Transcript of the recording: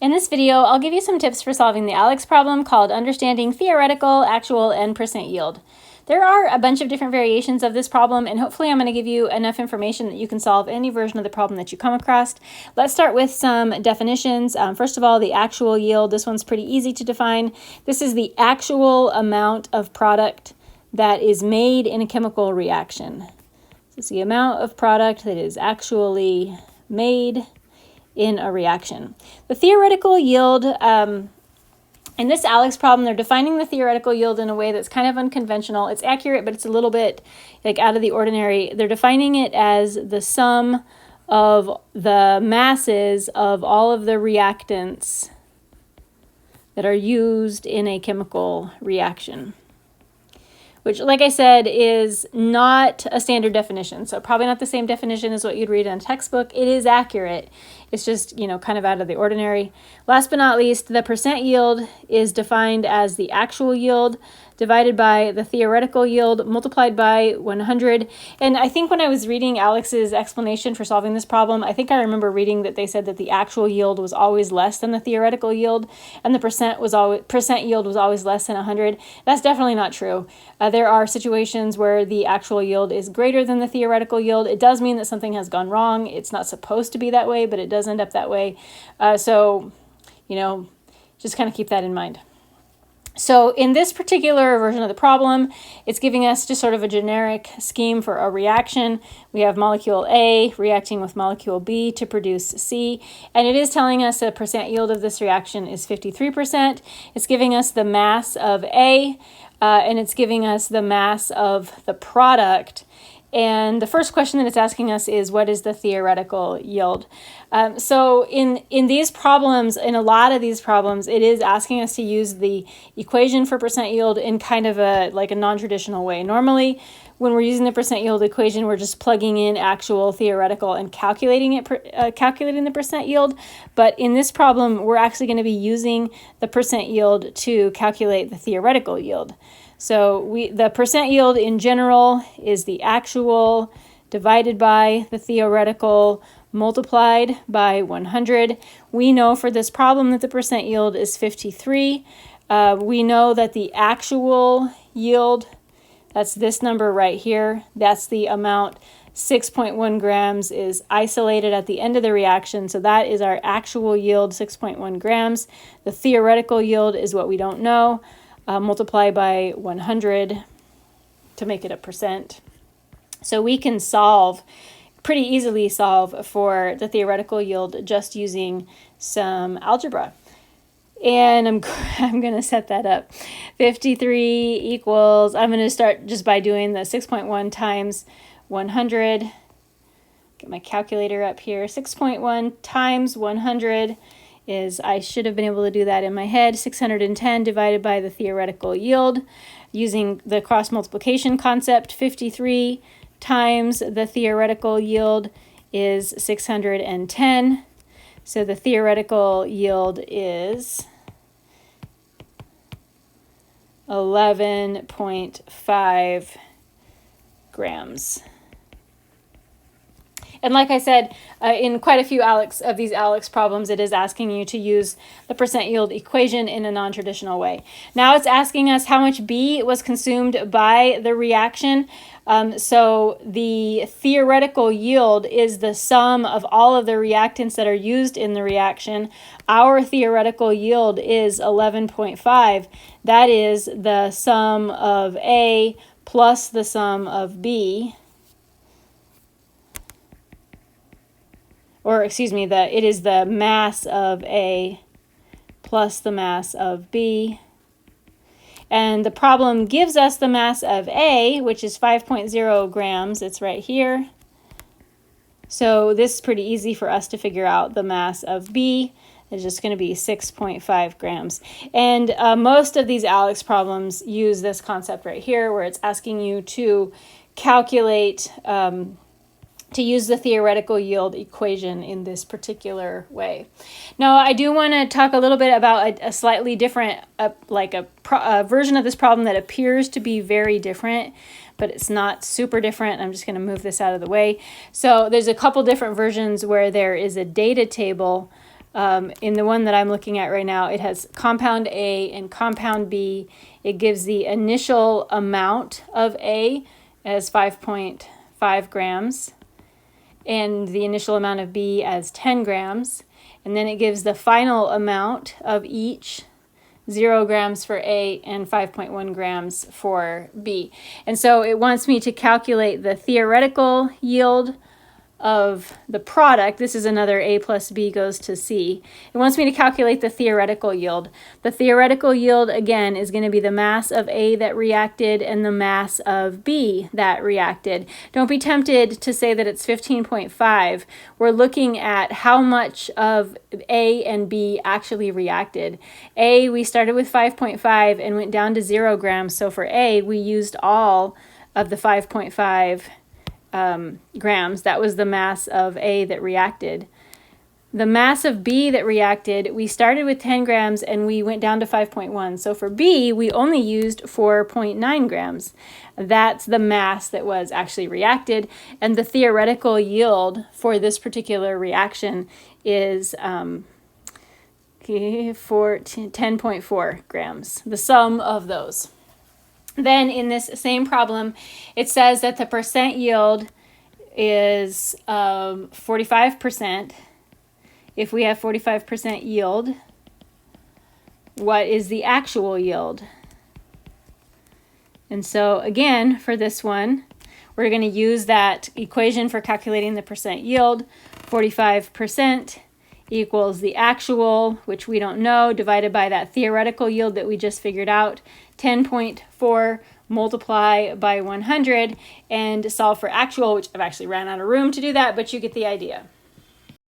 In this video, I'll give you some tips for solving the ALEKS problem called Understanding Theoretical, Actual, and Percent Yield. There are a bunch of different variations of this problem, and hopefully I'm going to give you enough information that you can solve any version of the problem that you come across. Let's start with some definitions. First of all, the actual yield. This one's pretty easy to define. This is the actual amount of product that is made in a chemical reaction. This is the amount of product that is actually made in a reaction. The theoretical yield, in this ALEKS problem, they're defining the theoretical yield in a way that's kind of unconventional. It's accurate, but it's a little bit like out of the ordinary. They're defining it as the sum of the masses of all of the reactants that are used in a chemical reaction, which, like I said, is not a standard definition. So probably not the same definition as what you'd read in a textbook. It is accurate. It's just, kind of out of the ordinary. Last but not least, the percent yield is defined as the actual yield divided by the theoretical yield multiplied by 100. And I think when I was reading ALEKS's explanation for solving this problem, I think I remember reading that they said that the actual yield was always less than the theoretical yield, and the percent yield was always less than 100. That's definitely not true. There are situations where the actual yield is greater than the theoretical yield. It does mean that something has gone wrong. It's not supposed to be that way, but it does end up that way. So, just kind of keep that in mind. So in this particular version of the problem, it's giving us just sort of a generic scheme for a reaction. We have molecule A reacting with molecule B to produce C, and it is telling us the percent yield of this reaction is 53%. It's giving us the mass of A, and it's giving us the mass of the product. And the first question that it's asking us is, what is the theoretical yield? So in these problems, in a lot of these problems, it is asking us to use the equation for percent yield in kind of a non-traditional way. Normally, when we're using the percent yield equation, we're just plugging in actual, theoretical, and calculating the percent yield. But in this problem, we're actually going to be using the percent yield to calculate the theoretical yield. So the percent yield in general is the actual divided by the theoretical multiplied by 100. We know for this problem that the percent yield is 53. We know that the actual yield, that's this number right here, that's the amount 6.1 grams is isolated at the end of the reaction. So that is our actual yield, 6.1 grams. The theoretical yield is what we don't know. Multiply by 100 to make it a percent. So we can pretty easily solve for the theoretical yield just using some algebra. And I'm going to set that up. 53 equals, I'm going to start just by doing the 6.1 times 100. Get my calculator up here. 6.1 times 100 is, I should have been able to do that in my head, 610 divided by the theoretical yield. Using the cross multiplication concept, 53 times the theoretical yield is 610. So the theoretical yield is 11.5 grams. And like I said, in quite a few of these ALEKS problems, it is asking you to use the percent yield equation in a non-traditional way. Now it's asking us how much B was consumed by the reaction. So the theoretical yield is the sum of all of the reactants that are used in the reaction. Our theoretical yield is 11.5. That is the sum of A plus the sum of B. Or excuse me, it is the mass of A plus the mass of B. And the problem gives us the mass of A, which is 5.0 grams. It's right here. So this is pretty easy for us to figure out. The mass of B is just going to be 6.5 grams. And most of these ALEKS problems use this concept right here, where it's asking you to calculate to use the theoretical yield equation in this particular way. Now, I do want to talk a little bit about a slightly different, a version of this problem that appears to be very different, but it's not super different. I'm just going to move this out of the way. So there's a couple different versions where there is a data table In the one that I'm looking at right now, it has compound A and compound B. It gives the initial amount of A as 5.5 grams and the initial amount of B as 10 grams. And then it gives the final amount of each, 0 grams for A and 5.1 grams for B. And so it wants me to calculate the theoretical yield of the product. This is another A plus B goes to C. It wants me to calculate the theoretical yield. The theoretical yield, again, is going to be the mass of A that reacted and the mass of B that reacted. Don't be tempted to say that it's 15.5. We're looking at how much of A and B actually reacted. A, we started with 5.5 and went down to 0 grams. So for A, we used all of the 5.5 grams. That was the mass of A that reacted. The mass of B that reacted, we started with 10 grams and we went down to 5.1. So for B, we only used 4.9 grams. That's the mass that was actually reacted. And the theoretical yield for this particular reaction is 10.4 grams, the sum of those. Then in this same problem, it says that the percent yield is 45%. If we have 45% yield, what is the actual yield? And so again, for this one, we're going to use that equation for calculating the percent yield. 45% equals the actual, which we don't know, divided by that theoretical yield that we just figured out, 10.4 multiply by 100, and solve for actual, which I've actually ran out of room to do that, but you get the idea.